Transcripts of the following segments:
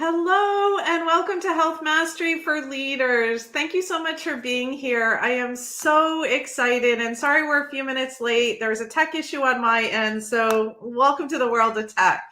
Hello and welcome to Health Mastery for Leaders. Thank you so much for being here. I am so excited and sorry we're a few minutes late. There was a tech issue on my end, so welcome to the world of tech.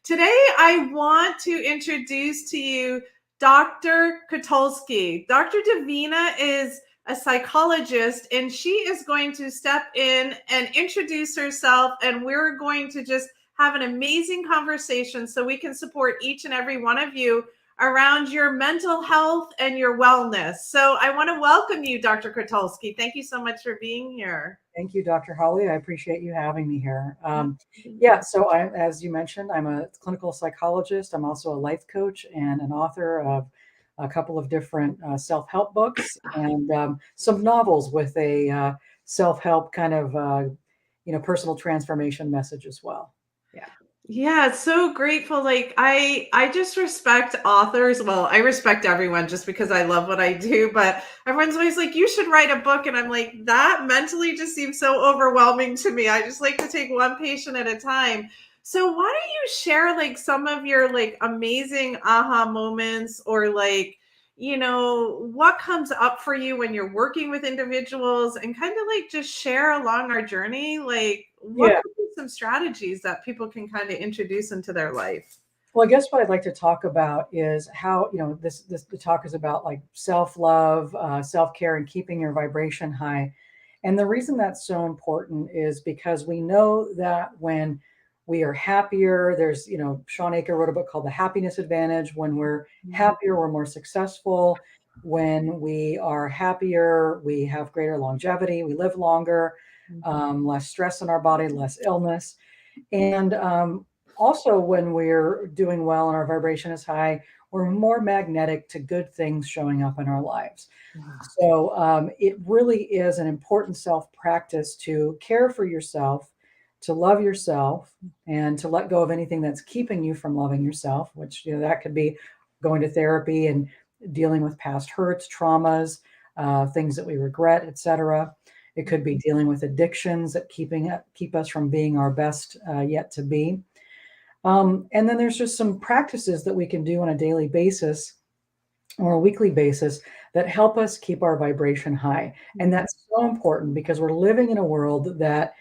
Today, I want to introduce to you Dr. Kotulski. Dr. Davina is a psychologist and she is going to step in and introduce herself, and we're going to just have an amazing conversation so we can support each and every one of you around your mental health and your wellness. So I want to welcome you, Dr. Kotulski. Thank you so much for being here. Thank you, Dr. Holly. I appreciate you having me here. As you mentioned, I'm a clinical psychologist. I'm also a life coach and an author of a couple of different self-help books and some novels with a self-help kind of, personal transformation message as well. Yeah, so grateful. Like I just respect authors. Well, I respect everyone just because I love what I do, but everyone's always like, you should write a book. And I'm like, that mentally just seems so overwhelming to me. I just like to take one patient at a time. So why don't you share like some of your like amazing aha moments, or like, what comes up for you when you're working with individuals, and kind of like just share along our journey, like what Yeah. could be some strategies that people can kind of introduce into their life? Well, I guess what I'd like to talk about is how, the talk is about like self-love, self-care, and keeping your vibration high. And the reason that's so important is because we know that when we are happier, Sean Aker wrote a book called The Happiness Advantage. When we're happier, we're more successful. When we are happier, we have greater longevity, we live longer, less stress in our body, less illness. And also, when we're doing well and our vibration is high, we're more magnetic to good things showing up in our lives. So it really is an important self practice to care for yourself, to love yourself, and to let go of anything that's keeping you from loving yourself, which, that could be going to therapy and dealing with past hurts, traumas, things that we regret, etc. It could be dealing with addictions that keep us from being our best yet to be. And then there's just some practices that we can do on a daily basis or a weekly basis that help us keep our vibration high. And that's so important because we're living in a world that,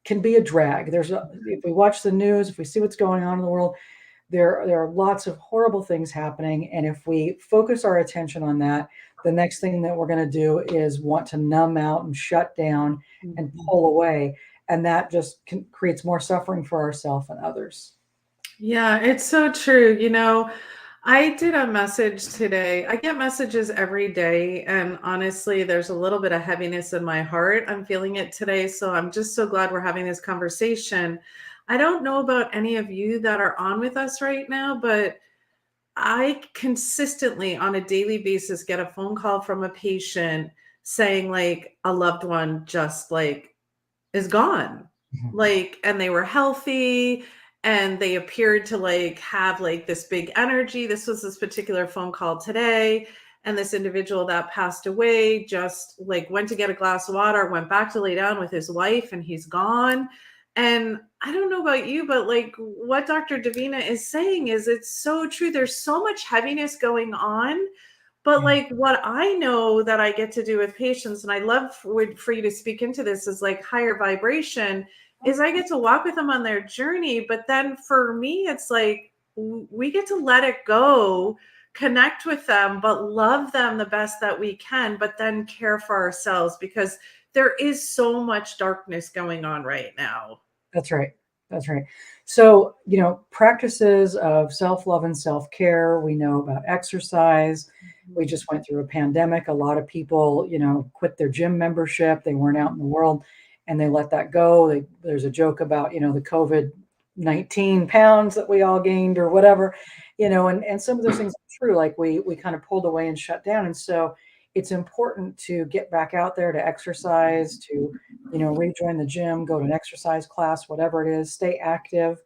can be a drag. If we watch the news, if we see what's going on in the world, there are lots of horrible things happening. And if we focus our attention on that, the next thing that we're going to do is want to numb out and shut down and pull away. And that just creates more suffering for ourselves and others. Yeah, it's so true. I did a message today. I get messages every day, and honestly, there's a little bit of heaviness in my heart. I'm feeling it today. So I'm just so glad we're having this conversation. I don't know about any of you that are on with us right now, but I consistently on a daily basis get a phone call from a patient saying like a loved one just like is gone. Like, and they were healthy and they appeared to like have like this big energy. This was this particular phone call today. And this individual that passed away just like went to get a glass of water, went back to lay down with his wife, and he's gone. And I don't know about you, but like what Dr. Davina is saying is it's so true. There's so much heaviness going on. But like what I know that I get to do with patients, and I love for you to speak into this, is like higher vibration, is I get to walk with them on their journey. But then for me, it's like we get to let it go, connect with them, but love them the best that we can, but then care for ourselves because there is so much darkness going on right now. That's right. That's right. So, practices of self-love and self-care, we know about exercise. We just went through a pandemic. A lot of people, quit their gym membership. They weren't out in the world and they let that go. There's a joke about, the COVID-19 pounds that we all gained or whatever, and some of those things are true. Like we kind of pulled away and shut down. And so it's important to get back out there to exercise, to rejoin the gym, go to an exercise class, whatever it is, stay active.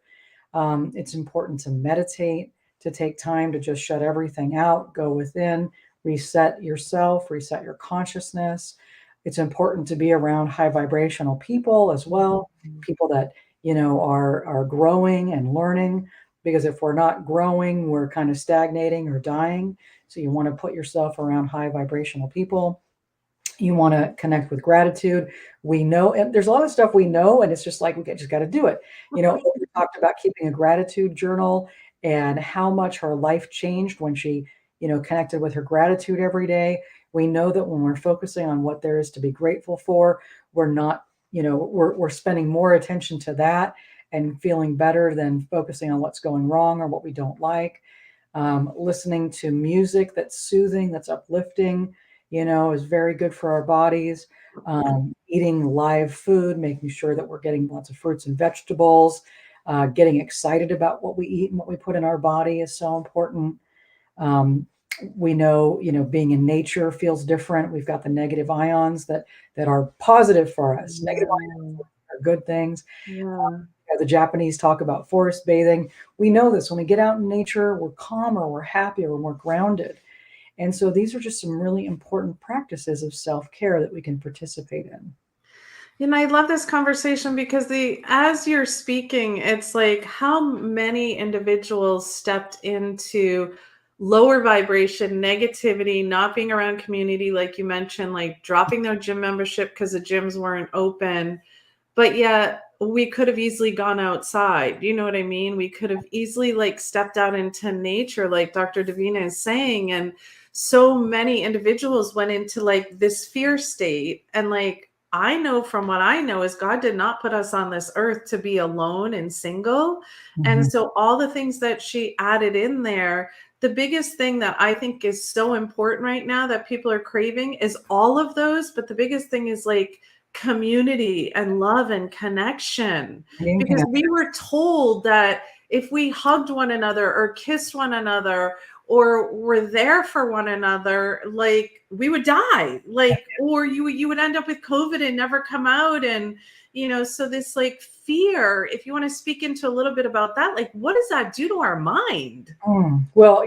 It's important to meditate, to take time to just shut everything out, go within, reset yourself, reset your consciousness. It's important to be around high vibrational people as well, people that, are growing and learning. because if we're not growing, we're kind of stagnating or dying. So you want to put yourself around high vibrational people. You want to connect with gratitude. We know, and there's a lot of stuff we know, and it's just like just got to do it. We talked about keeping a gratitude journal and how much her life changed when she, connected with her gratitude every day. We know that when we're focusing on what there is to be grateful for, we're not, we're spending more attention to that and feeling better than focusing on what's going wrong or what we don't like. Listening to music that's soothing, that's uplifting, is very good for our bodies. Eating live food, making sure that we're getting lots of fruits and vegetables, getting excited about what we eat and what we put in our body is so important. Um, we know, being in nature feels different. We've got the negative ions that are positive for us. Negative ions Yeah. are good things. Yeah. The Japanese talk about forest bathing. We know this when we get out in nature, we're calmer, we're happier, we're more grounded. And so these are just some really important practices of self-care that we can participate in. And I love this conversation because as you're speaking, it's like how many individuals stepped into lower vibration, negativity, not being around community, like you mentioned, like dropping their gym membership because the gyms weren't open. But yet we could have easily gone outside. You know what I mean? We could have easily like stepped out into nature, like Dr. Davina is saying. And so many individuals went into like this fear state. And like, I know from what I know is God did not put us on this earth to be alone and single. And Mhm. so all the things that she added in there, the biggest thing that I think is so important right now that people are craving is all of those. But the biggest thing is like community and love and connection, Being because connected. we were told that if we hugged one another or kissed one another or were there for one another, like we would die, like, or you would end up with COVID and never come out. And so this like fear, if you want to speak into a little bit about that, like what does that do to our mind? Well,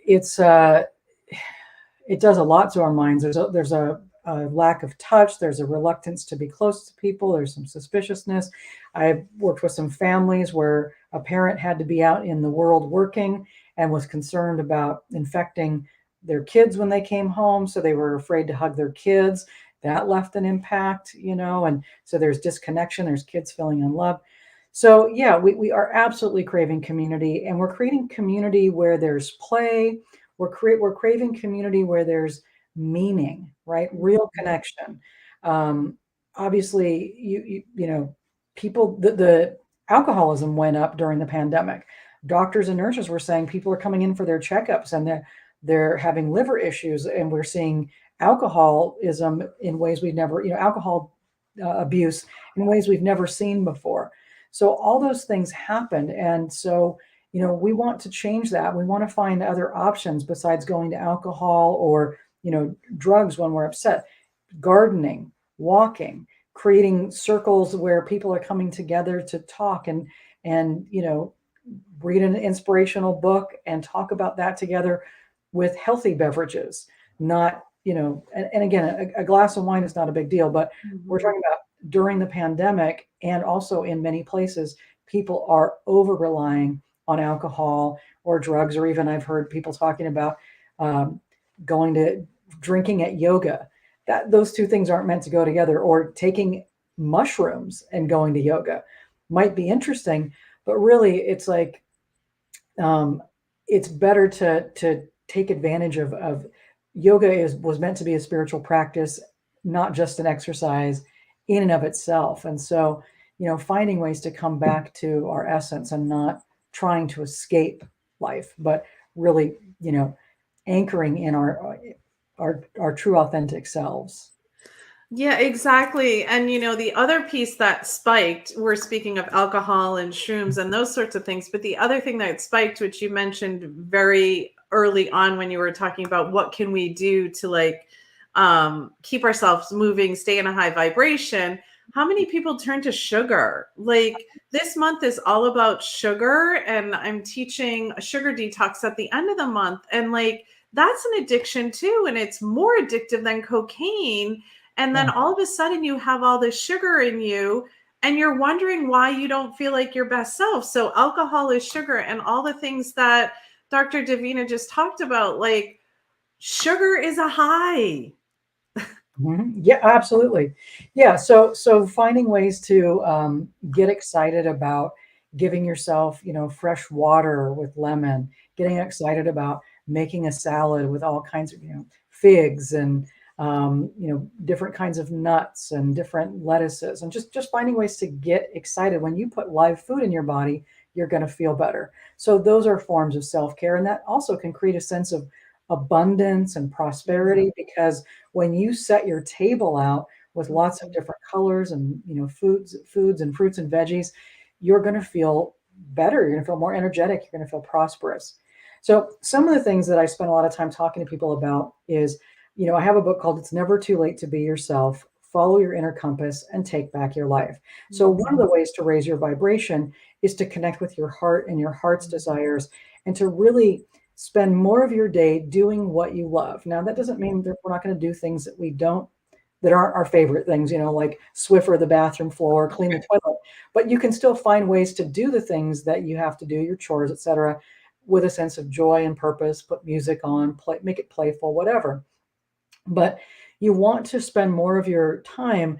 it's it does a lot to our minds. There's a lack of touch. There's a reluctance to be close to people. There's some suspiciousness. I've worked with some families where a parent had to be out in the world working and was concerned about infecting their kids when they came home. So they were afraid to hug their kids. That left an impact, and so there's disconnection. There's kids feeling unloved. So yeah, we are absolutely craving community, and we're creating community where there's play. We're craving community where there's meaning, right? Real connection. Um, Obviously, people, the alcoholism went up during the pandemic. Doctors and nurses were saying people are coming in for their checkups and they're having liver issues, and we're seeing alcoholism in ways we've never, alcohol abuse in ways we've never seen before. So all those things happened, and so we want to change that. We want to find other options besides going to alcohol or, drugs when we're upset. Gardening, walking, creating circles where people are coming together to talk and read an inspirational book and talk about that together with healthy beverages, not, and again, a glass of wine is not a big deal, but we're Mhm. talking about during the pandemic and also in many places, people are over relying on alcohol or drugs, or even I've heard people talking about um, going to drinking at yoga. That those two things aren't meant to go together, or taking mushrooms and going to yoga might be interesting, but really it's like um, it's better to take advantage of yoga was meant to be a spiritual practice, not just an exercise in and of itself. And so, finding ways to come back to our essence and not trying to escape life, but really, anchoring in our true authentic selves. Yeah, exactly. And the other piece that spiked, we're speaking of alcohol and shrooms and those sorts of things, but the other thing that spiked, which you mentioned very early on when you were talking about what can we do to like keep ourselves moving, stay in a high vibration, how many people turn to sugar? Like this month is all about sugar, and I'm teaching a sugar detox at the end of the month. And like that's an addiction too, and it's more addictive than cocaine. And Yeah. then all of a sudden you have all this sugar in you. and you're wondering why you don't feel like your best self. So alcohol is sugar, and all the things that Dr. Davina just talked about, like sugar is a high. Yeah, absolutely. Yeah. So finding ways to get excited about giving yourself, fresh water with lemon, getting excited about making a salad with all kinds of, figs and, different kinds of nuts and different lettuces, and just finding ways to get excited. When you put live food in your body, you're going to feel better. So those are forms of self-care. And that also can create a sense of abundance and prosperity, because when you set your table out with lots of different colors and foods and fruits and veggies, you're going to feel better. You're going to feel more energetic. You're going to feel prosperous. So some of the things that I spend a lot of time talking to people about is, I have a book called It's Never Too Late to Be Yourself. Follow your inner compass and take back your life. So one of the ways to raise your vibration is to connect with your heart and your heart's desires, and to really spend more of your day doing what you love. Now, that doesn't mean that we're not going to do things that aren't our favorite things, like Swiffer the bathroom floor, clean the toilet, but you can still find ways to do the things that you have to do, your chores, etc., with a sense of joy and purpose. Put music on, make it playful, whatever. But you want to spend more of your time,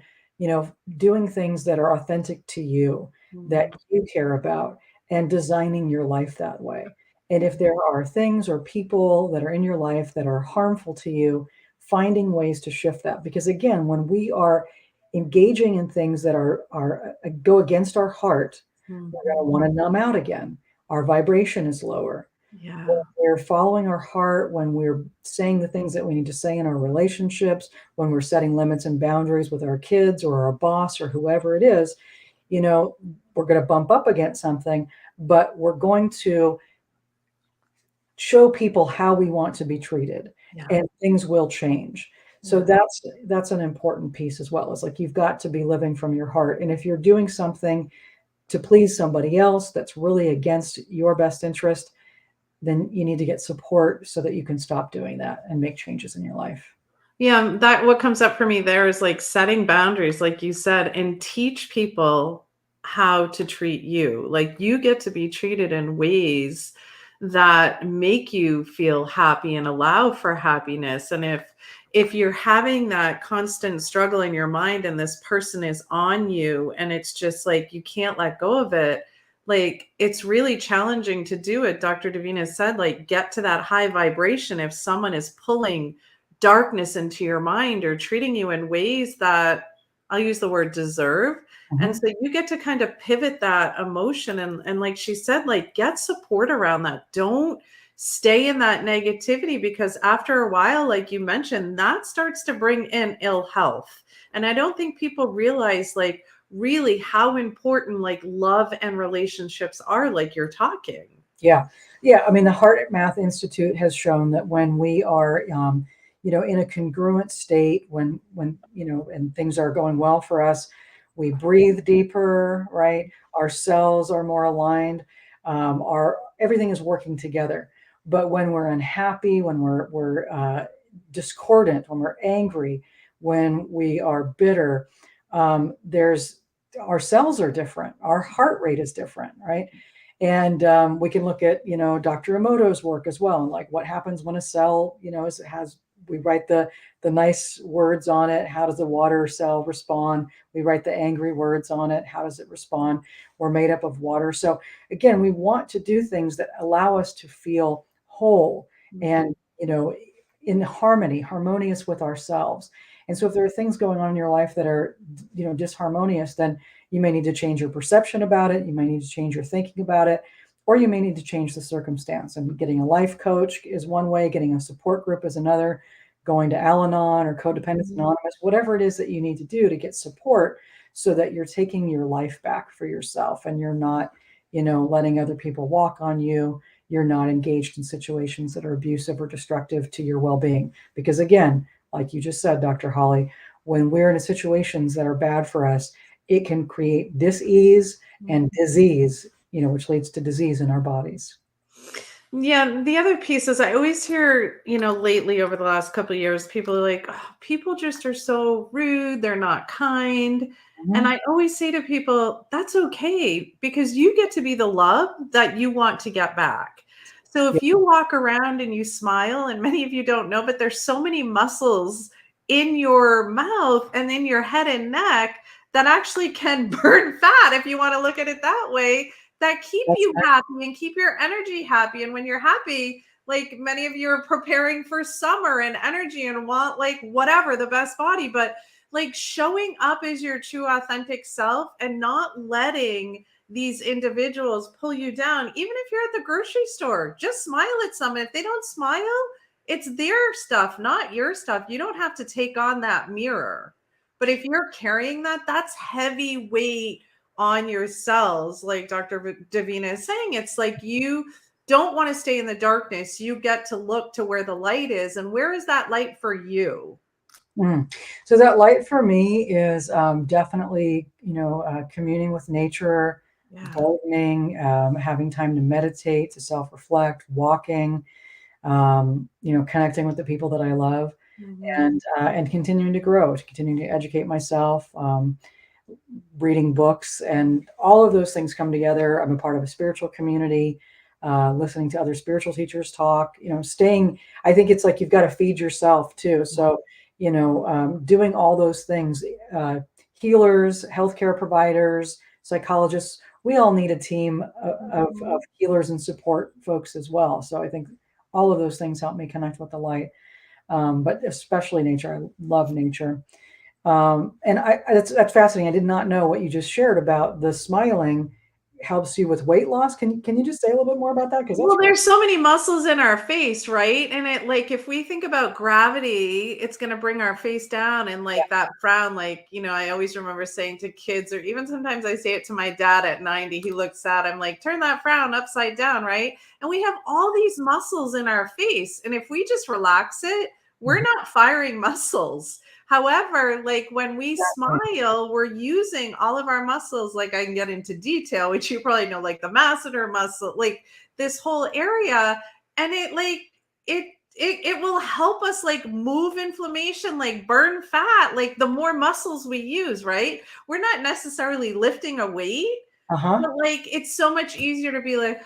doing things that are authentic to you, that you care about, and designing your life that way. And if there are things or people that are in your life that are harmful to you, finding ways to shift that. Because again, when we are engaging in things that are go against our heart, we're going to want to numb out again. Our vibration is lower. Yeah. When we're following our heart, when we're saying the things that we need to say in our relationships, when we're setting limits and boundaries with our kids or our boss or whoever it is, we're going to bump up against something, but we're going to show people how we want to be treated, and things will change. So that's an important piece as well. It's like you've got to be living from your heart. And if you're doing something to please somebody else that's really against your best interest, then you need to get support so that you can stop doing that and make changes in your life. Yeah, that what comes up for me there is like setting boundaries, like you said, and teach people how to treat you. Like you get to be treated in ways that make you feel happy and allow for happiness. And if you're having that constant struggle in your mind and this person is on you and it's just like you can't let go of it, like it's really challenging to do it. Dr. Davina said, like, get to that high vibration if someone is pulling darkness into your mind or treating you in ways that, I'll use the word, deserve. And so you get to kind of pivot that emotion and like she said, like get support around that. Don't stay in that negativity, because after a while, like you mentioned, that starts to bring in ill health. And I don't think people realize like really how important like love and relationships are, like you're talking. Yeah. Yeah. I mean, the Heart Math Institute has shown that when we are, in a congruent state, and things are going well for us, we breathe deeper, right? Our cells are more aligned. Everything is working together. But when we're unhappy, when we're discordant, when we're angry, when we are bitter, our cells are different. Our heart rate is different, right? And we can look at, Dr. Emoto's work as well, and like what happens when a cell, we write the nice words on it. How does the water cell respond? We write the angry words on it. How does it respond? We're made up of water. So again, we want to do things that allow us to feel whole and, in harmonious with ourselves. And so if there are things going on in your life that are, disharmonious, then you may need to change your perception about it. You may need to change your thinking about it, or you may need to change the circumstance. And getting a life coach is one way, getting a support group is another, going to Al-Anon or Codependence Anonymous, whatever it is that you need to do to get support so that you're taking your life back for yourself and you're not, letting other people walk on you. You're not engaged in situations that are abusive or destructive to your well-being. Because again, like you just said, Dr. Holly, when we're in situations that are bad for us, it can create dis-ease and disease, which leads to disease in our bodies. Yeah, the other piece is I always hear, lately over the last couple of years, people are like, oh, people just are so rude, they're not kind. And Mhm. I always say to people, that's okay because you get to be the love that you want to get back. So Yeah, if you walk around and you smile, and many of you don't know, but there's so many muscles in your mouth and in your head and neck that actually can burn fat, if you want to look at it that way, that keep that's you right. happy and keep your energy happy. And when you're happy, like many of you are preparing for summer and energy and want like whatever, the best body, but like showing up as your true authentic self and not letting these individuals pull you down. Even if you're at the grocery store, just smile at someone. If they don't smile, it's their stuff, not your stuff. You don't have to take on that mirror. But if you're carrying that, that's heavy weight on your cells. Like Dr. Davina is saying, it's like you don't want to stay in the darkness. You get to look to where the light is. And where is that light for you? Mm. So that light for me is definitely, communing with nature, Yeah. gardening, having time to meditate, to self-reflect, walking, connecting with the people that I love, Mhm. and continuing to grow, to continue to educate myself, reading books, and all of those things come together. I'm a part of a spiritual community, listening to other spiritual teachers talk, staying. I think it's like you've got to feed yourself too. So, doing all those things, uh, healers, healthcare providers, psychologists, we all need a team of Mhm. healers and support folks as well. So I think all of those things help me connect with the light, but especially nature. I love nature. And that's fascinating. I did not know what you just shared about the smiling helps you with weight loss. Can you just say a little bit more about that? Because Well, that's really there's so many muscles in our face, right? And it like if we think about gravity, it's going to bring our face down and yeah. like that frown like, I always remember saying to kids or even sometimes I say it to my dad at 90, he looks sad. I'm like, "Turn that frown upside down," right? And we have all these muscles in our face, and if we just relax it, we're Mhm. not firing muscles. However, like when we Exactly. smile, we're using all of our muscles. Like I can get into detail, which you probably know, like the masseter muscle, like this whole area. And it like it will help us like move inflammation, like burn fat, like the more muscles we use, right? We're not necessarily lifting a weight, Uh-huh. but like it's so much easier to be like,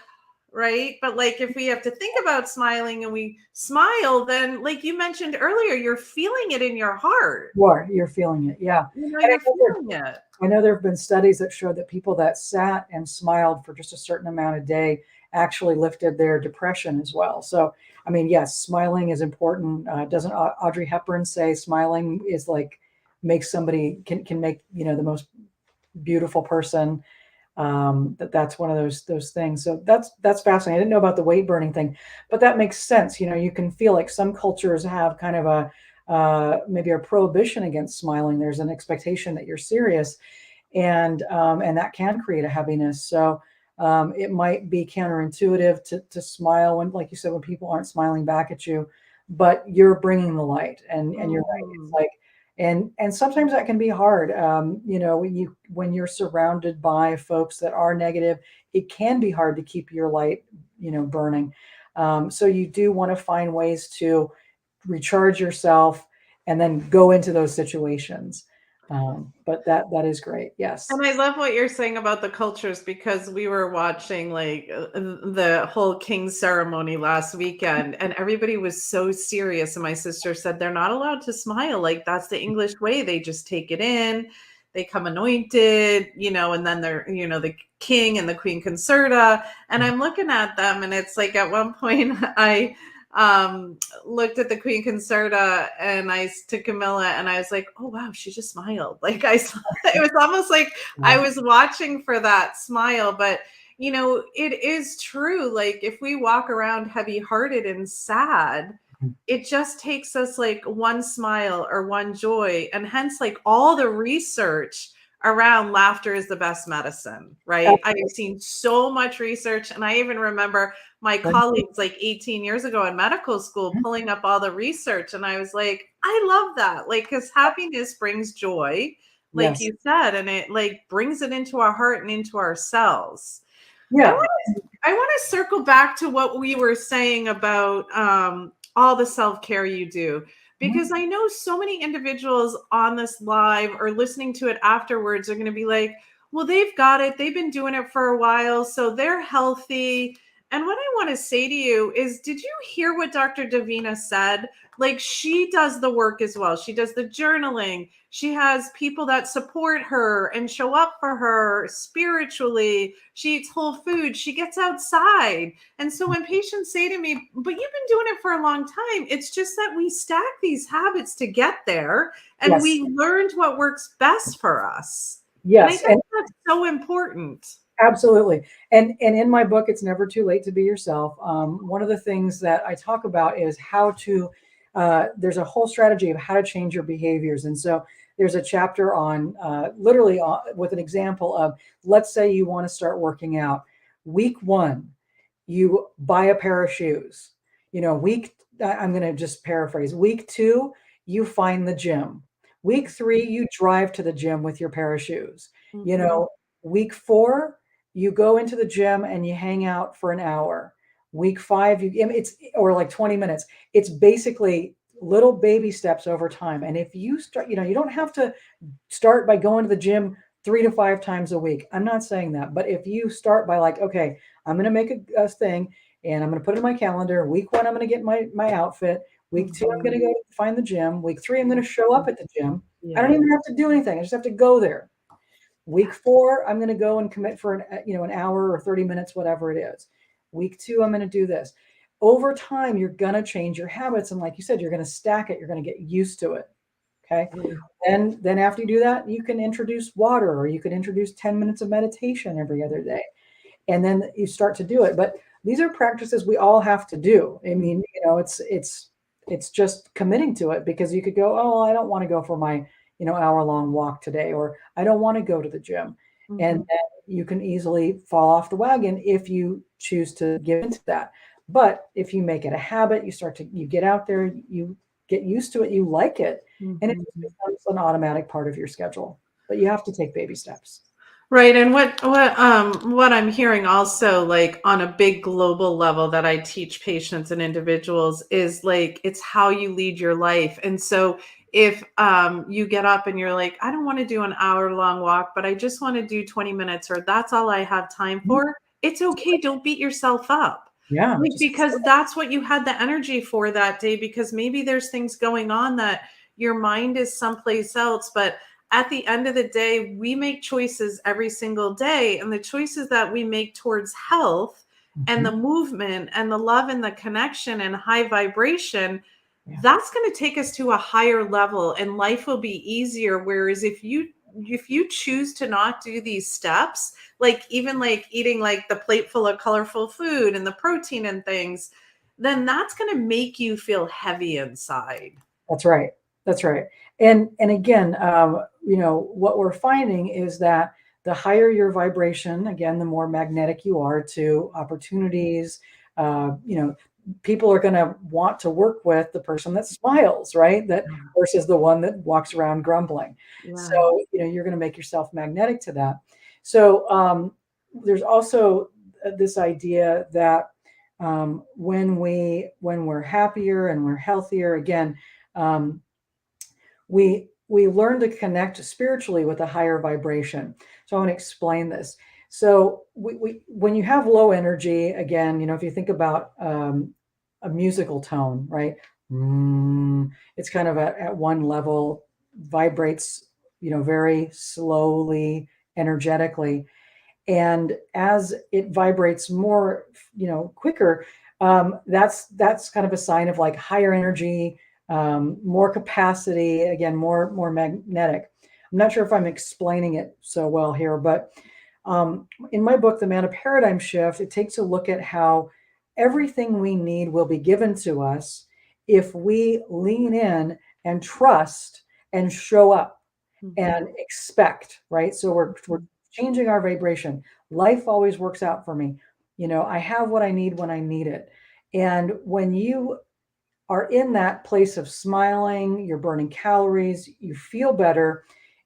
right? But like if we have to think about smiling and we smile, then like you mentioned earlier, you're feeling it in your heart. You're feeling it. Yeah. And You're feeling it. I know there have been studies that show that people that sat and smiled for just a certain amount of day actually lifted their depression as well. So, I mean, yes, smiling is important. Doesn't Audrey Hepburn say smiling is like makes somebody can make, the most beautiful person? That's one of those things. So that's fascinating. I didn't know about the weight burning thing, but that makes sense. You can feel like some cultures have kind of a maybe a prohibition against smiling. There's an expectation that you're serious, and that can create a heaviness. So it might be counterintuitive to smile when, like you said, when people aren't smiling back at you, but you're bringing the light, and you're right. It's Mhm. like, and sometimes that can be hard. When you're surrounded by folks that are negative, it can be hard to keep your light, burning. So you do want to find ways to recharge yourself and then go into those situations. But that is great. Yes. And I love what you're saying about the cultures because we were watching like the whole king's ceremony last weekend and everybody was so serious. And my sister said they're not allowed to smile. Like that's the English way. They just take it in, they come anointed, and then they're, the king and the queen concerta. And I'm looking at them and it's like at one point I looked at the Queen Concerta and to Camilla and I was like, oh wow, she just smiled. Like I saw it was almost like I Yeah. was watching for that smile, but it is true. Like if we walk around heavy hearted and sad, it just takes us like one smile or one joy. And hence, like all the research around laughter is the best medicine, right? I have seen so much research. And I even remember my Absolutely. colleagues like 18 years ago in medical school pulling up all the research. And I was like, I love that. Like, because happiness brings joy, like Yes. you said, and it like brings it into our heart and into our cells. I Yeah. want I want to circle back to what we were saying about all the self care you do because I know so many individuals on this live or listening to it afterwards are going to be like, well, they've got it. They've been doing it for a while, so they're healthy. And what I want to say to you is, did you hear what Dr. Davina said? Like, she does the work as well. She does the journaling. She has people that support her and show up for her spiritually. She eats whole food. She gets outside. And so when patients say to me, but you've been doing it for a long time, it's just that we stack these habits to get there and Yes. we learned what works best for us. And I Yes. think that's so important. Absolutely. And in my book, It's Never Too Late to Be Yourself, one of the things that I talk about is how to, there's a whole strategy of how to change your behaviors. And so there's a chapter on literally with an example of, let's say you want to start working out. Week 1, you buy a pair of shoes. I'm going to just paraphrase. Week 2, you find the gym. Week 3, you drive to the gym with your pair of shoes. Mhm. Week 4, you go into the gym and you hang out for an hour. Week 5, it's or like 20 minutes. It's basically little baby steps over time. And if you start, you don't have to start by going to the gym 3 to 5 times a week. I'm not saying that, but if you start by like, okay, I'm going to make a thing and I'm going to put it in my calendar. Week 1, I'm going to get my outfit. Week 2, I'm going to go find the gym. Week 3, I'm going to show up at the gym. I don't Yeah. even have to do anything. I just have to go there. Week 4, I'm going to go and commit for an hour or 30 minutes, whatever it is. Week 2, I'm going to do this. Over time, you're going to change your habits. And like you said, you're going to stack it. You're going to get used to it. Okay. And then after you do that, you can introduce water, or you could introduce 10 minutes of meditation every other day. And then you start to do it. But these are practices we all have to do. I mean, it's just committing to it, because you could go, oh, I don't want to go for my hour-long walk today, or I don't want to go to the gym. And Mhm. then you can easily fall off the wagon if you choose to give into that. But if you make it a habit, you get out there, you get used to it, you like it, and it just Mhm. becomes an automatic part of your schedule. But you have to take baby steps. Right. And what I'm hearing also, like on a big global level, that I teach patients and individuals, is like it's how you lead your life. And so if you get up and you're like, I don't want to do an hour long walk, but I just want to do 20 minutes, or that's all I have time Mhm. for, it's okay. Don't beat yourself up. Yeah, Like, just because that's what you had the energy for that day, because maybe there's things going on that your mind is someplace else. But at the end of the day, we make choices every single day. And the choices that we make towards health and the Mhm. movement and the love and the connection and high vibration, Yeah, that's going to take us to a higher level and life will be easier. Whereas if you choose to not do these steps, like even like eating like the plate full of colorful food and the protein and things, then that's going to make you feel heavy inside. that's right. That's right. And again, what we're finding is that the higher your vibration, again, the more magnetic you are to opportunities. Uh, you know, People are going to want to work with the person that smiles, right? That versus the one that walks around grumbling. Yeah. So, you're going to make yourself magnetic to that. So, there's also this idea that when we're happier and we're healthier, again, um, we learn to connect spiritually with a higher vibration. So I want to explain this. So when you have low energy, again, if you think about a musical tone, right? It's kind of at one level, vibrates, very slowly, energetically, and as it vibrates more, quicker, that's kind of a sign of like higher energy, more capacity, again, more magnetic. I'm not sure if I'm explaining it so well here, but in my book, The Mana Paradigm Shift, it takes a look at how everything we need will be given to us if we lean in and trust and show up Mhm. and expect, right? So we're changing our vibration. Life always works out for me. I have what I need when I need it. And when you are in that place of smiling, you're burning calories, you feel better,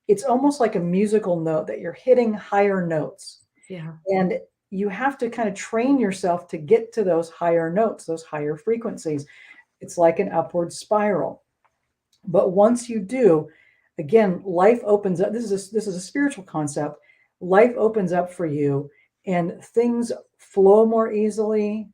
it's almost like a musical note that you're hitting higher notes. Yeah. And you have to kind of train yourself to get to those higher notes, those higher frequencies. It's like an upward spiral. But once you do, again, life opens up. This is a spiritual concept. Life opens up for you, and things flow more easily.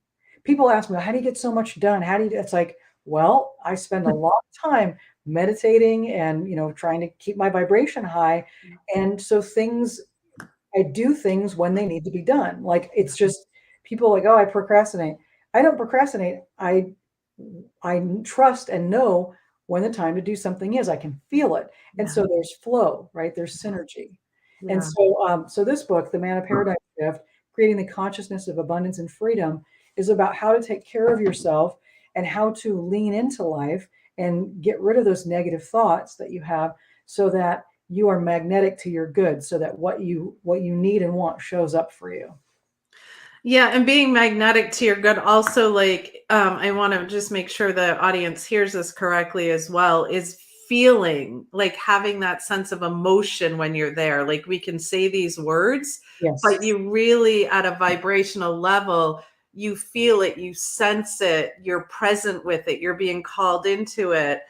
People ask me, "How do you get so much done? How do you?" It's like, well, I spend a lot of time meditating and trying to keep my vibration high, and so things I do things when they need to be done. Like it's just people are like, oh, I procrastinate. I don't procrastinate. I trust and know when the time to do something is. I can feel it. And Yeah. so there's flow, right? There's synergy. And Yeah. so this book, The Man of Paradigm Shift, Creating the Consciousness of Abundance and Freedom, is about how to take care of yourself and how to lean into life and get rid of those negative thoughts that you have so that you are magnetic to your good, so that what you need and want shows up for you. Yeah, and being magnetic to your good also like I want to just make sure the audience hears this correctly as well is feeling like having that sense of emotion when you're there. Like we can say these words, Yes. but you really at a vibrational level, you feel it, you sense it, you're present with it, you're being called into it.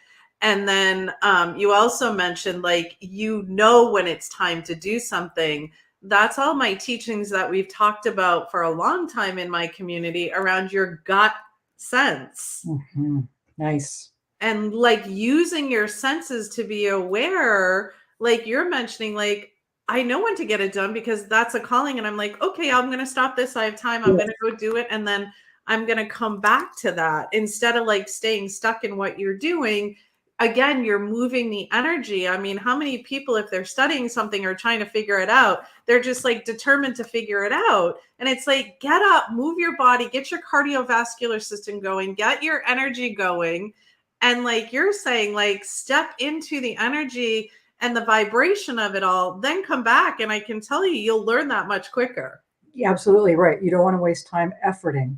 And then you also mentioned like you know when it's time to do something. That's all my teachings that we've talked about for a long time in my community around your gut sense Mhm. Nice. and like using your senses to be aware. Like you're mentioning, like, I know when to get it done because that's a calling. And I'm like, okay, I'm going to stop this. I have time. I'm going Yes. to go do it. And then I'm going to come back to that instead of like staying stuck in what you're doing. Again, you're moving the energy. I mean, how many people, if they're studying something or trying to figure it out, they're just like determined to figure it out. And it's like, get up, move your body, get your cardiovascular system going, get your energy going. And like you're saying, like step into the energy and the vibration of it all, then come back. And I can tell you, you'll learn that much quicker. Yeah, absolutely right. You don't want to waste time efforting.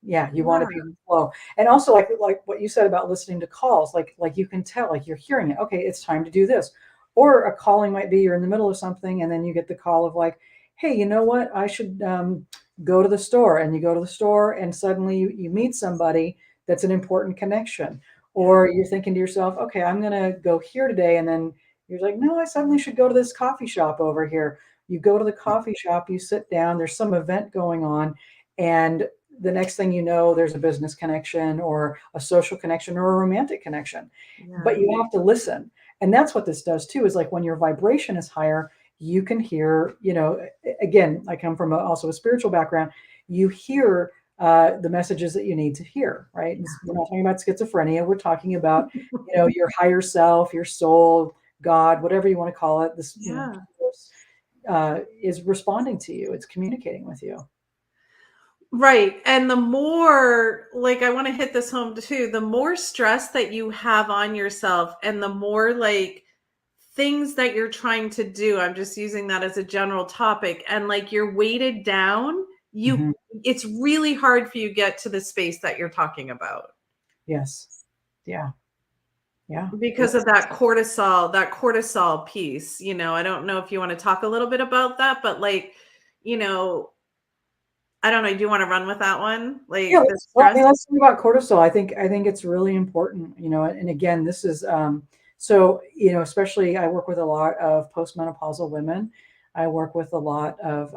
Yeah, you want to be Yeah. in flow. And also like what you said about listening to calls, like you can tell, like you're hearing it. Okay, it's time to do this. Or a calling might be you're in the middle of something and then you get the call of like, hey, you know what? I should go to the store. And you go to the store and suddenly you meet somebody that's an important connection. Yeah. Or you're thinking to yourself, okay, I'm gonna go here today, and then you're like, no, I suddenly should go to this coffee shop over here. You go to the coffee shop, you sit down, there's some event going on, and the next thing you know, there's a business connection or a social connection or a romantic connection. But Yeah. you have to listen. And that's what this does too, is like when your vibration is higher, you can hear, again, I come from also a spiritual background, you hear the messages that you need to hear, right? And we're not talking about schizophrenia. We're talking about, your higher self, your soul, God, whatever you want to call it. This, Yeah. is responding to you. It's communicating with you. Right. And the more, like, I want to hit this home too, the more stress that you have on yourself and the more like things that you're trying to do, I'm just using that as a general topic, and like you're weighted down, Mhm. it's really hard for you to get to the space that you're talking about Yes. Yeah. Yeah. because of It's that cortisol piece. I don't know if you want to talk a little bit about that, but like, you know, I don't know. Do you want to run with that one? Yeah, Like the I stress? mean, let's talk about cortisol. I think it's really important, and again, this is so, especially I work with a lot of postmenopausal women. I work with a lot of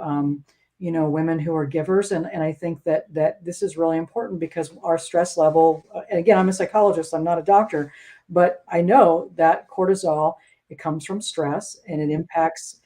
women who are givers, and I think that this is really important because our stress level, and again, I'm a psychologist, I'm not a doctor, but I know that cortisol, it comes from stress and it impacts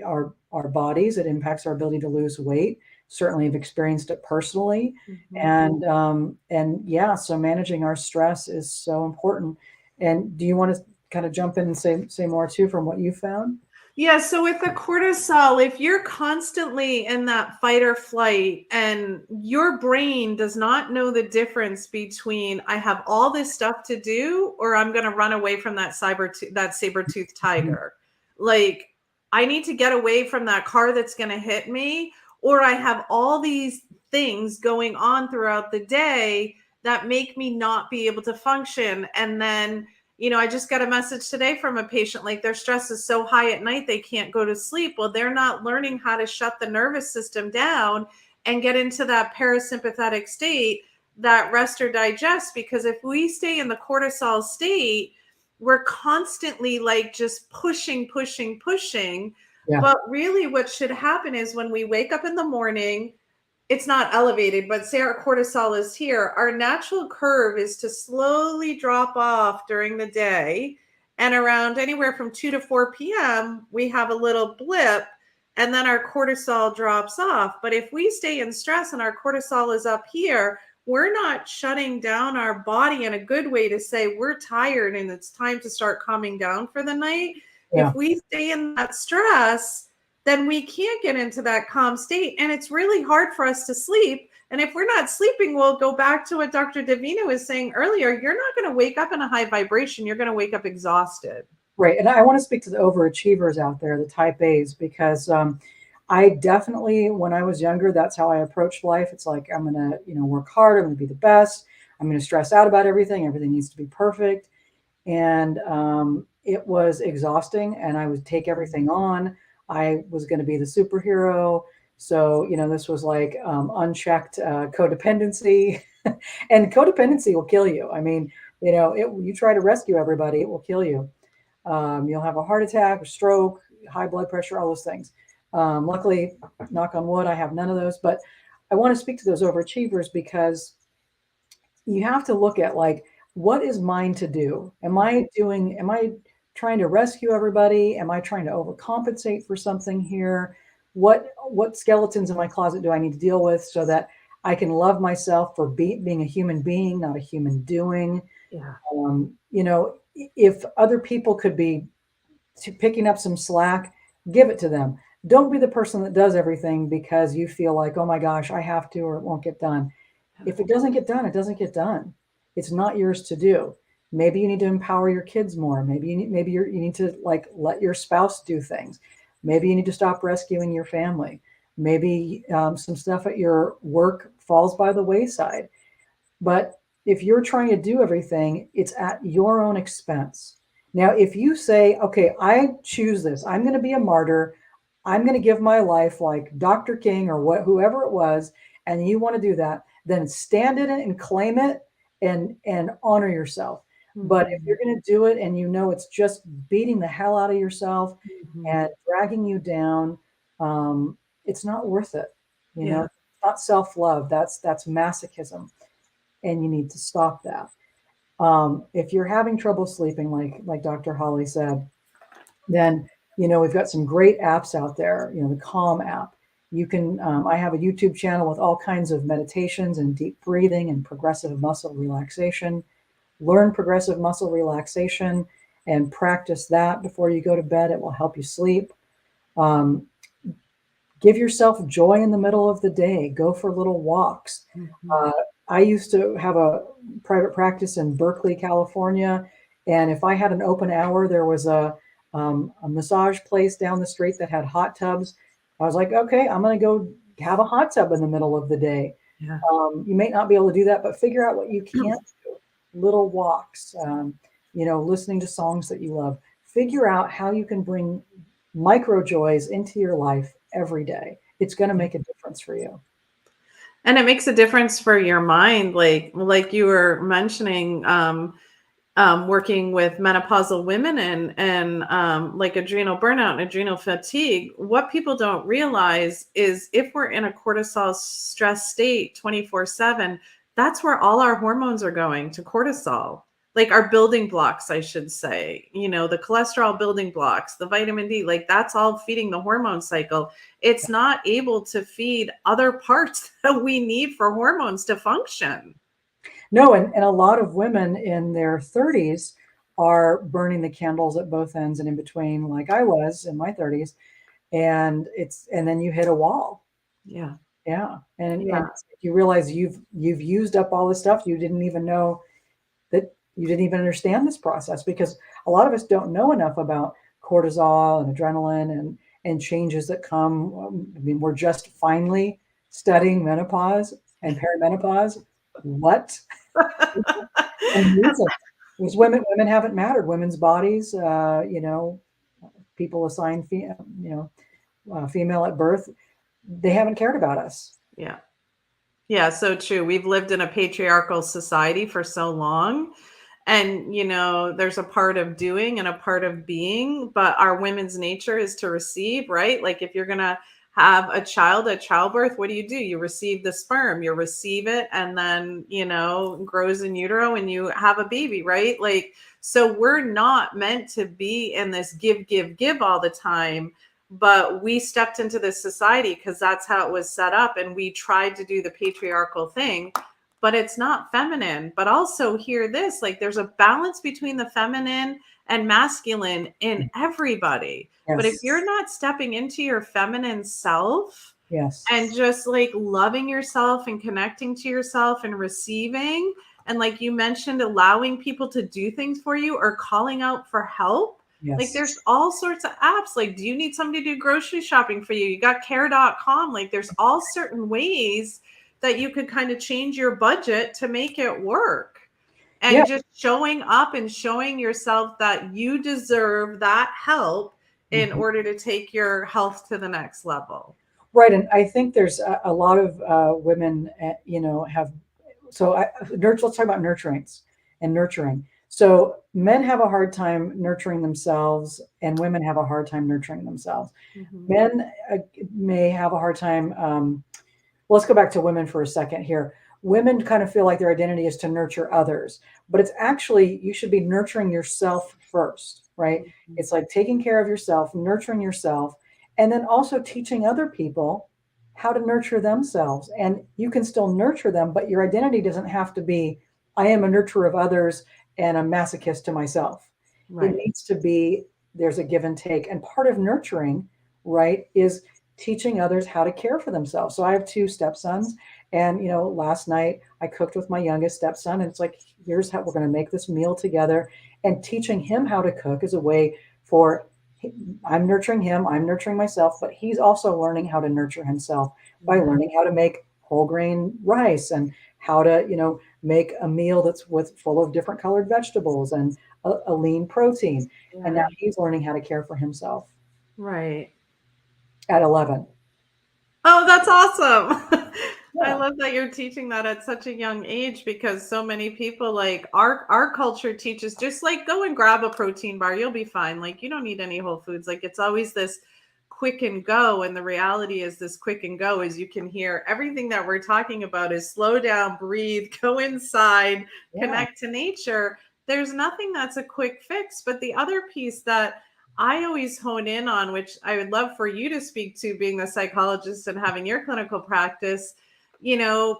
our bodies, it impacts our ability to lose weight. Certainly have experienced it personally. Mhm. And yeah, so managing our stress is so important. And do you want to kind of jump in and say more too from what you found? Yeah, so with the cortisol, if you're constantly in that fight or flight and your brain does not know the difference between I have all this stuff to do or I'm going to run away from that saber-toothed Mhm. tiger. Like I need to get away from that car that's going to hit me, or I have all these things going on throughout the day that make me not be able to function. And then I just got a message today from a patient, like their stress is so high at night, they can't go to sleep. Well, they're not learning how to shut the nervous system down and get into that parasympathetic state, that rest or digest. Because if we stay in the cortisol state, we're constantly like just pushing, pushing, pushing. Yeah. But really what should happen is when we wake up in the morning, it's not elevated, but say our cortisol is here, our natural curve is to slowly drop off during the day. And around anywhere from 2 to 4 p.m., we have a little blip and then our cortisol drops off. But if we stay in stress and our cortisol is up here, we're not shutting down our body in a good way to say we're tired and it's time to start calming down for the night. Yeah. If we stay in that stress, then we can't get into that calm state. And it's really hard for us to sleep. And if we're not sleeping, we'll go back to what Dr. Davina was saying earlier. You're not going to wake up in a high vibration. You're going to wake up exhausted. Right. And I want to speak to the overachievers out there, the type A's, because I definitely, when I was younger, that's how I approached life. It's like, I'm going to, work hard. I'm going to be the best. I'm going to stress out about everything. Everything needs to be perfect. And it was exhausting, and I would take everything on. I was going to be the superhero. So, this was like unchecked codependency. And codependency will kill you. I mean, you try to rescue everybody, it will kill you. You'll have a heart attack, a stroke, high blood pressure, all those things. Luckily, knock on wood, I have none of those. But I want to speak to those overachievers because you have to look at like, what is mine to do? Am I trying to rescue everybody? Am I trying to overcompensate for something here? What skeletons in my closet do I need to deal with so that I can love myself for being a human being, not a human doing? Yeah. If other people could be picking up some slack, give it to them. Don't be the person that does everything because you feel like, oh my gosh, I have to, or it won't get done. If it doesn't get done, it doesn't get done. It's not yours to do. Maybe you need to empower your kids more. Maybe you need to like let your spouse do things. Maybe you need to stop rescuing your family. Maybe some stuff at your work falls by the wayside. But if you're trying to do everything, it's at your own expense. Now, if you say, okay, I choose this, I'm going to be a martyr. I'm going to give my life like Dr. King or whoever it was, and you want to do that, then stand in it and claim it and honor yourself. Mm-hmm. But if you're going to do it and it's just beating the hell out of yourself and dragging you down, it's not worth it. It's not self-love. That's masochism. And you need to stop that. If you're having trouble sleeping, like Dr. Holly said, then, we've got some great apps out there, the Calm app. You can, I have a YouTube channel with all kinds of meditations and deep breathing and progressive muscle relaxation. Learn progressive muscle relaxation and practice that before you go to bed. It will help you sleep. Give yourself joy in the middle of the day. Go for little walks. Mm-hmm. I used to have a private practice in Berkeley, California. And if I had an open hour, there was a massage place down the street that had hot tubs. I was like, okay, I'm going to go have a hot tub in the middle of the day. Yeah. You may not be able to do that, but figure out what you can do. Little walks, listening to songs that you love. Figure out how you can bring micro joys into your life every day. It's going to make a difference for you. And it makes a difference for your mind. Like you were mentioning, working with menopausal women and like adrenal burnout and adrenal fatigue. What people don't realize is if we're in a cortisol stress state 24/7, that's where all our hormones are going, to cortisol. Like our building blocks, I should say, the cholesterol building blocks, the vitamin D, like that's all feeding the hormone cycle. It's not able to feed other parts that we need for hormones to function. No, and a lot of women in their 30s are burning the candles at both ends and in between, like I was in my 30s. And then you hit a wall. Yeah. Yeah. And you realize you've used up all this stuff. You didn't even know that you didn't even understand this process, because a lot of us don't know enough about cortisol and adrenaline and changes that come. I mean, we're just finally studying menopause and perimenopause. What? Because women haven't mattered. Women's bodies, people assigned female at birth, they haven't cared about us. Yeah, so true. We've lived in a patriarchal society for so long. And, there's a part of doing and a part of being, but our women's nature is to receive, right? Like if you're going to have a child at childbirth, what do? You receive the sperm, you receive it, and then, grows in utero and you have a baby, right? Like, so we're not meant to be in this give, give, give all the time. But we stepped into this society because that's how it was set up. And we tried to do the patriarchal thing, but it's not feminine. But also hear this, like there's a balance between the feminine and masculine in everybody. But if Yes. you're not stepping into your feminine self Yes. and just like loving yourself and connecting to yourself and receiving, and like you mentioned, allowing people to do things for you or calling out for help. Like Yes. there's all sorts of apps. Like, do you need somebody to do grocery shopping for you? You got care.com. Like there's all certain ways that you could kind of change your budget to make it work. Yeah. And just showing up and showing yourself that you deserve that help in Mhm. order to take your health to the next level. Right. And I think there's a lot of women, have, let's talk about nurturings and nurturing. So men have a hard time nurturing themselves and women have a hard time nurturing themselves. Mhm. Men may have a hard time. Well, let's go back to women for a second here. Women kind of feel like their identity is to nurture others, but it's actually, you should be nurturing yourself first, right? Mhm. It's like taking care of yourself, nurturing yourself, and then also teaching other people how to nurture themselves. And you can still nurture them, but your identity doesn't have to be, I am a nurturer of others and a masochist to myself. It Right. needs to be, there's a give and take. And part of nurturing, right, is teaching others how to care for themselves. So I have two stepsons, and last night I cooked with my youngest stepson, and it's like, here's how we're going to make this meal together. And teaching him how to cook is a way for, I'm nurturing him, I'm nurturing myself, but he's also learning how to nurture himself by Yeah. learning how to make whole grain rice and how to, make a meal that's with full of different colored vegetables and a lean protein. And now Yeah. he's learning how to care for himself Right. at 11. Oh, that's awesome. I Yeah. love that you're teaching that at such a young age because so many people like our culture teaches just like go and grab a protein bar, you'll be fine. Like you don't need any whole foods. Like it's always this quick and go, and the reality is this quick and go is you can hear everything that we're talking about is slow down, breathe, go inside, Yeah. connect to nature. There's nothing that's a quick fix, but the other piece that I always hone in on, which I would love for you to speak to, being the psychologist and having your clinical practice.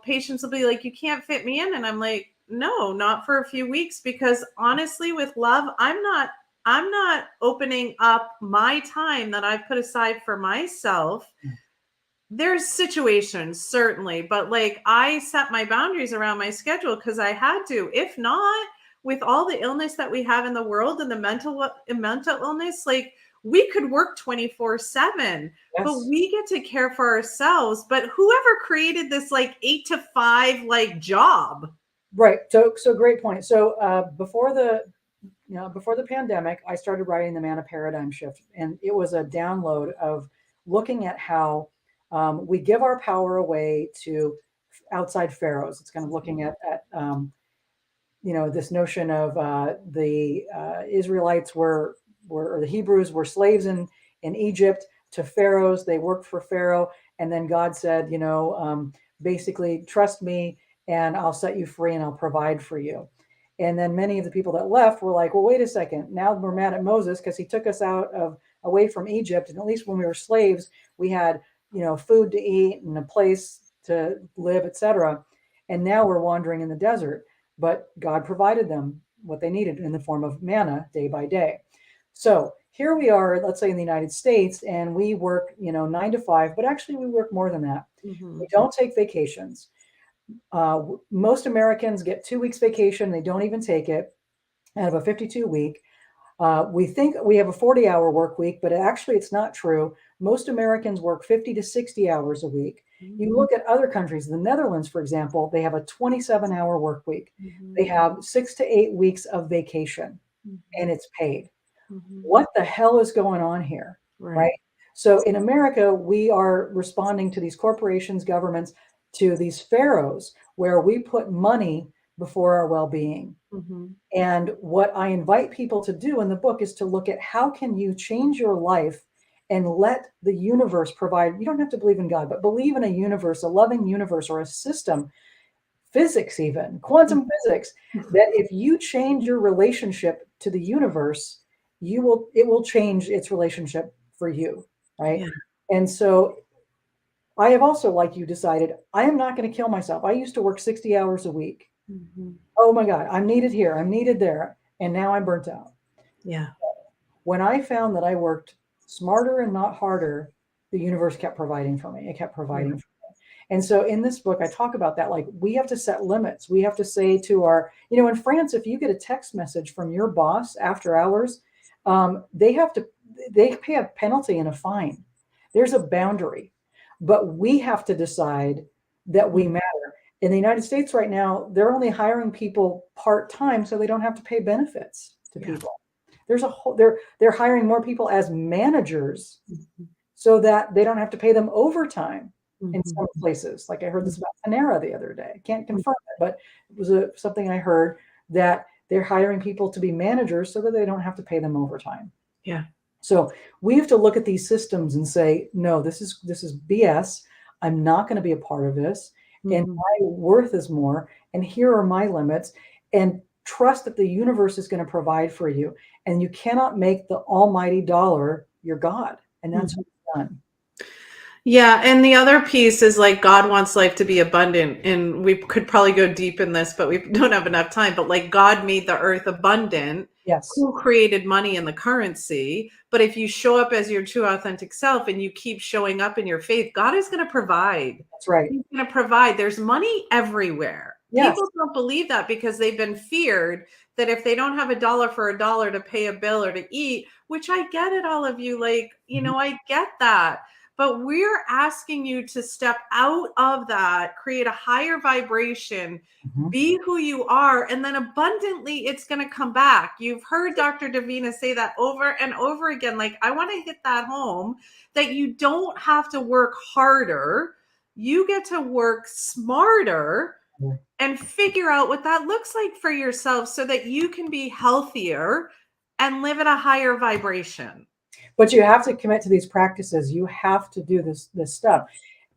Patients will be like, you can't fit me in. And I'm like, no, not for a few weeks, because honestly, with love, I'm not opening up my time that I've put aside for myself. There's situations, certainly, but like I set my boundaries around my schedule because I had to. If not, with all the illness that we have in the world and the mental illness, like we could work 24/7, but Yes. we get to care for ourselves. But whoever created this like 8 to 5 like job? Right. So great point. So before the pandemic, I started writing the Mana Paradigm Shift, and it was a download of looking at how we give our power away to outside pharaohs. It's kind of looking at this notion of the Israelites or the Hebrews were slaves in Egypt to pharaohs. They worked for Pharaoh, and then God said, basically, trust me, and I'll set you free, and I'll provide for you. And then many of the people that left were like, well, wait a second. Now we're mad at Moses because he took us out of away from Egypt, and at least when we were slaves, we had food to eat and a place to live, etc. And now we're wandering in the desert, but God provided them what they needed in the form of manna day by day. So here we are, let's say in the United States, and we work, 9 to 5, but actually we work more than that. We Mhm. don't take vacations. Most Americans get 2 weeks vacation. They don't even take it out of a 52 week. We think we have a 40-hour work week, but actually it's not true. Most Americans work 50 to 60 hours a week. You look at other countries, the Netherlands, for example, they have a 27-hour work week. They Mhm. have 6 to 8 weeks of vacation, and Mhm. it's paid. Mhm. What the hell is going on here? Right? Right. So in America, we are responding to these corporations, governments, to these pharaohs, where we put money before our well-being. Mm-hmm. And what I invite people to do in the book is to look at how can you change your life and let the universe provide. You don't have to believe in God, but believe in a universe, a loving universe or a system, physics, even quantum physics, that if you change your relationship to the universe, it will change its relationship for you, right? Yeah. And so I have also, like you, decided I am not going to kill myself. I used to work 60 hours a week. Mm-hmm. Oh my God, I'm needed here, I'm needed there. And now I'm burnt out. Yeah. When I found that I worked smarter and not harder, the universe kept providing for me. It kept providing for me. And so in this book, I talk about that. Like, we have to set limits. We have to say to our, in France, if you get a text message from your boss after hours, they pay a penalty and a fine. There's a boundary, but we have to decide that we matter. In the United States right now, they're only hiring people part-time so they don't have to pay benefits to Yeah. people. There's a whole, they're hiring more people as managers Mm-hmm. so that they don't have to pay them overtime in Mm-hmm. some places. Like I heard this about Panera the other day. I can't confirm it, but it was something I heard, that they're hiring people to be managers so that they don't have to pay them overtime. Yeah. So we have to look at these systems and say, no, this is BS. I'm not going to be a part of this. And Mm-hmm. my worth is more. And here are my limits. And trust that the universe is going to provide for you. And you cannot make the almighty dollar your God. And that's what it's done. Yeah, and the other piece is like God wants life to be abundant, and we could probably go deep in this, but we don't have enough time. But like God made the earth abundant, Yes. who created money and the currency. But if you show up as your true authentic self and you keep showing up in your faith, God is going to provide. That's right. He's going to provide. There's money everywhere. Yes. People don't believe that because they've been feared that if they don't have a dollar for a dollar to pay a bill or to eat, which I get it, all of you, like, I get that. But we're asking you to step out of that, create a higher vibration, Mhm. be who you are, and then abundantly it's going to come back. You've heard Dr. Davina say that over and over again. Like, I want to hit that home, that you don't have to work harder. You get to work smarter and figure out what that looks like for yourself so that you can be healthier and live at a higher vibration. But you have to commit to these practices. You have to do this stuff.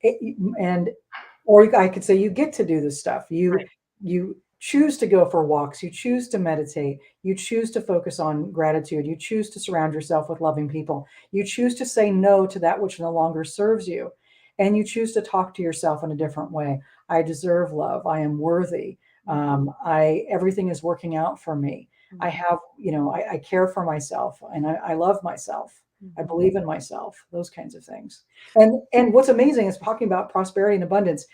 I could say you get to do this stuff. You choose to go for walks. You choose to meditate. You choose to focus on gratitude. You choose to surround yourself with loving people. You choose to say no to that which no longer serves you. And you choose to talk to yourself in a different way. I deserve love. I am worthy. Everything is working out for me. I have, I care for myself, and I love myself. I believe in myself, those kinds of things. And what's amazing is talking about prosperity and abundance.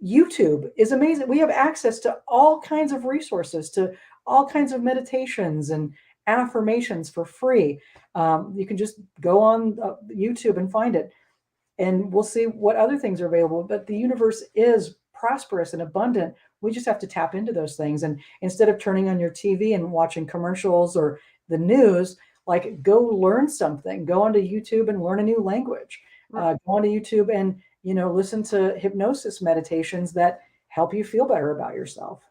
YouTube is amazing. We have access to all kinds of resources, to all kinds of meditations and affirmations for free. You can just go on YouTube and find it, and we'll see what other things are available. But the universe is prosperous and abundant. We just have to tap into those things. And instead of turning on your TV and watching commercials or the news, like, go learn something. Go onto YouTube and learn a new language. Go onto YouTube and listen to hypnosis meditations that help you feel better about yourself.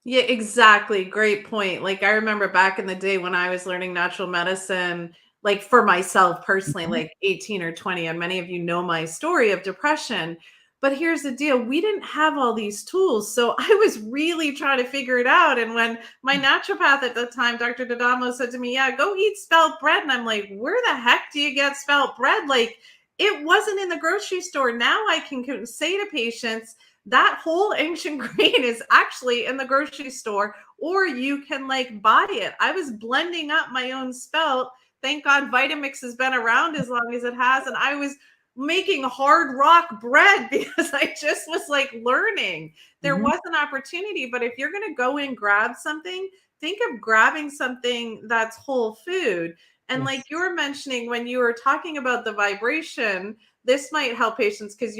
Yeah, exactly. Great point. Like, I remember back in the day when I was learning natural medicine, like for myself personally, Mhm. like 18 or 20, and many of you know my story of depression. But here's the deal, we didn't have all these tools. So I was really trying to figure it out. And when my naturopath at the time, Dr. Dadamo, said to me, yeah, go eat spelt bread. And I'm like, where the heck do you get spelt bread? Like, it wasn't in the grocery store. Now I can say to patients, that whole ancient grain is actually in the grocery store, or you can like buy it. I was blending up my own spelt. Thank God Vitamix has been around as long as it has. And I was making hard rock bread because I just was like learning. There was an opportunity, but if you're going to go and grab something, think of grabbing something that's whole food. And like you were mentioning when you were talking about the vibration, this might help patients because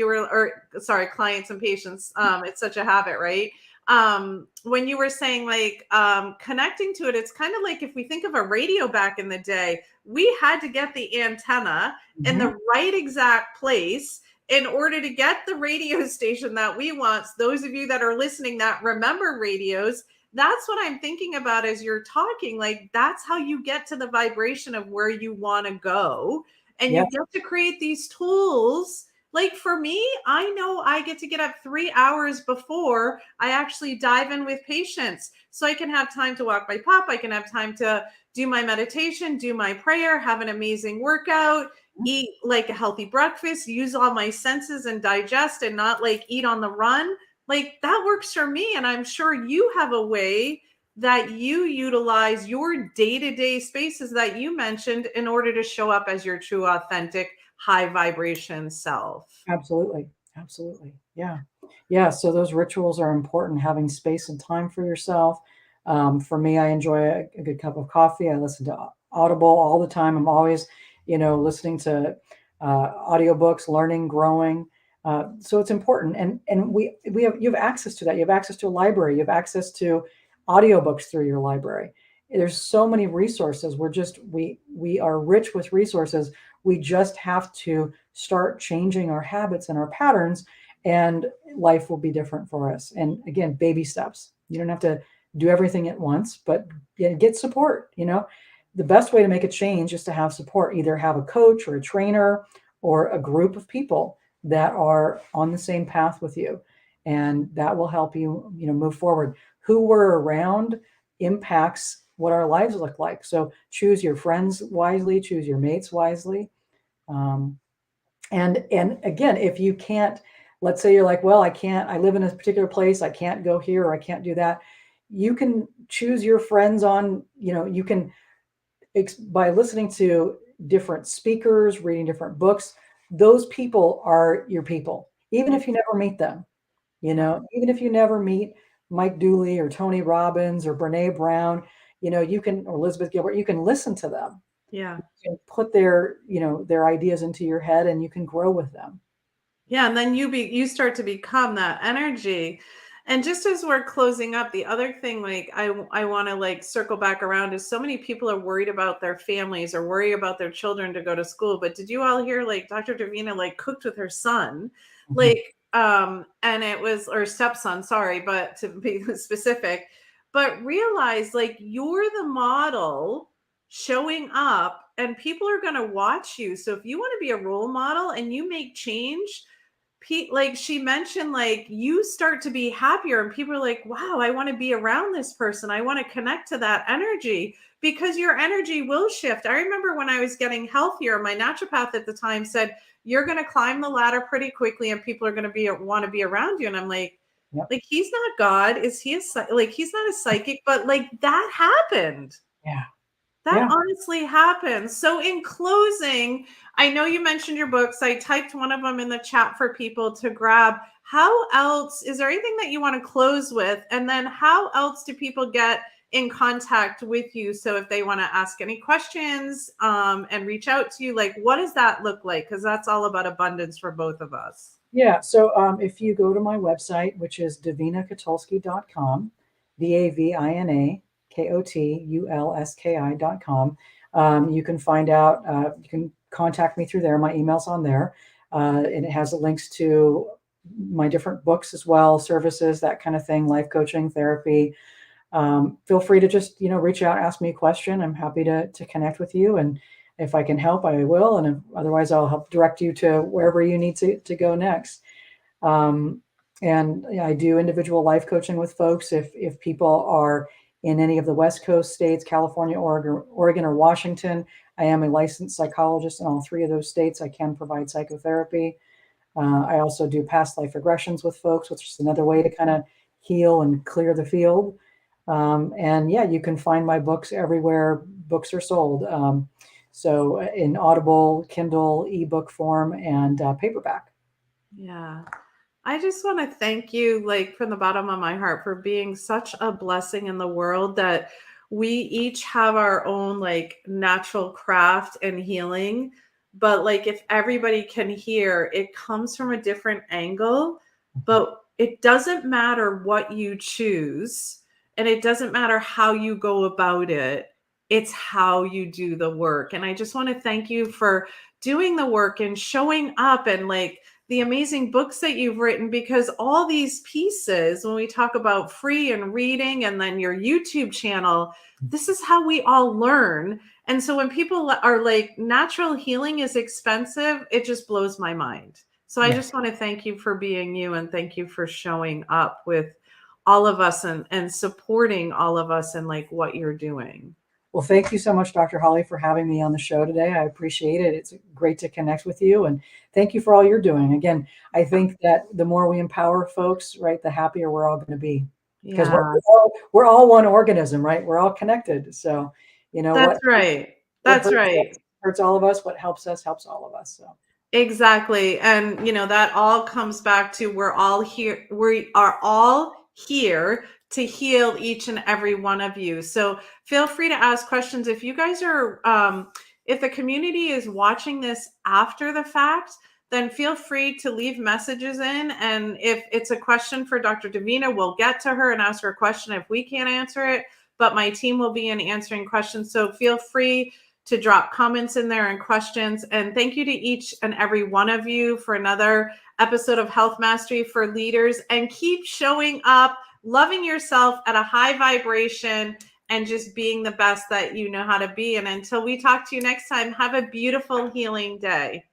clients and patients. It's such a habit, right? When you were saying like connecting to it, it's kind of like if we think of a radio back in the day, we had to get the antenna in the right exact place. in order to get the radio station that we want, those of you that are listening that remember radios, that's what I'm thinking about as you're talking. Like, that's how you get to the vibration of where you want to go. And Yeah. you get to create these tools. Like for me, I know I get to get up 3 hours before I actually dive in with patients. So I can have time to walk my pup. I can have time to do my meditation, do my prayer, have an amazing workout, eat like a healthy breakfast, use all my senses and digest and not like eat on the run. Like that works for me. And I'm sure you have a way that you utilize your day-to-day spaces that you mentioned in order to show up as your true, authentic, high vibration self. Absolutely. Absolutely. Yeah. Yeah. So those rituals are important, having space and time for yourself. For me, I enjoy a good cup of coffee. I listen to Audible all the time. I'm always, listening to audiobooks, learning, growing. So it's important. And you have access to that. You have access to a library. You have access to audiobooks through your library. There's so many resources. We are rich with resources. We just have to start changing our habits and our patterns, and life will be different for us. And again, baby steps. You don't have to do everything at once, but get support. The best way to make a change is to have support. Either have a coach or a trainer or a group of people that are on the same path with you, and that will help you, move forward. Who we're around impacts what our lives look like. So choose your friends wisely, choose your mates wisely. Um, and again, if you can't, let's say you're like, well, I live in a particular place, I can't go here or I can't do that. You can choose your friends on, you can, by listening to different speakers, reading different books, those people are your people, even if you never meet them. Even if you never meet Mike Dooley or Tony Robbins or Brene Brown, or Elizabeth Gilbert, you can listen to them. Yeah. You can put their ideas into your head and you can grow with them. Yeah, and then you start to become that energy. And just as we're closing up, the other thing like I want to like circle back around is so many people are worried about their families or worry about their children to go to school. But did you all hear like Dr. Davina like cooked with her son? Mhm. Like and it was or stepson, sorry, but to be specific, but realize like you're the model showing up and people are going to watch you. So if you want to be a role model and you make change, Pete, like she mentioned, like you start to be happier, and people are like, wow, I want to be around this person. I want to connect to that energy because your energy will shift. I remember when I was getting healthier, my naturopath at the time said, you're going to climb the ladder pretty quickly and people are going to want to be around you. And I'm Yep. like, he's not God. Is he like, he's not a psychic, but like that happened. Yeah. That Yeah. honestly happens. So, in closing, I know you mentioned your books. I typed one of them in the chat for people to grab. How else is there anything that you want to close with? And then, how else do people get in contact with you? So, if they want to ask any questions and reach out to you, like what does that look like? Because that's all about abundance for both of us. Yeah. So if you go to my website, which is davinakotulski.com, DAVINAKOTULSKI.com, you can find out, you can contact me through there. My email's on there. And it has links to my different books as well, services, that kind of thing, life coaching, therapy. Feel free to just, reach out, ask me a question. I'm happy to connect with you. And if I can help, I will. And otherwise, I'll help direct you to wherever you need to go next. Um, and I do individual life coaching with folks. If people are in any of the West Coast states, California, Oregon, or Washington, I am a licensed psychologist in all three of those states. I can provide psychotherapy. I also do past life regressions with folks, which is another way to kind of heal and clear the field. And yeah, you can find my books everywhere books are sold. So in Audible, Kindle, ebook form, and paperback. Yeah. I just want to thank you, like, from the bottom of my heart for being such a blessing in the world that we each have our own, like, natural craft and healing. But, like, if everybody can hear, it comes from a different angle. But it doesn't matter what you choose, and it doesn't matter how you go about it. It's how you do the work. And I just want to thank you for doing the work and showing up and, like, the amazing books that you've written, because all these pieces, when we talk about free and reading and then your YouTube channel, this is how we all learn. And so when people are like, natural healing is expensive, it just blows my mind. So I Yeah. just want to thank you for being you, and thank you for showing up with all of us and supporting all of us and like what you're doing. Well, thank you so much, Dr. Holly, for having me on the show today. I appreciate it. It's great to connect with you, and thank you for all you're doing. Again, I think that the more we empower folks, right, the happier we're all going to be, because Yeah, we're all one organism, right? We're all connected. So, you know that's right. what That's hurts right. us hurts all of us. What helps us helps all of us. So, Exactly. And that all comes back to, we're all here. We are all here to heal each and every one of you. So feel free to ask questions. If you guys are, if the community is watching this after the fact, then feel free to leave messages in. And if it's a question for Dr. Davina, we'll get to her and ask her a question if we can't answer it. But my team will be in answering questions. So feel free to drop comments in there and questions. And thank you to each and every one of you for another episode of Health Mastery for Leaders. And keep showing up, loving yourself at a high vibration, and just being the best that you know how to be. And until we talk to you next time, have a beautiful healing day.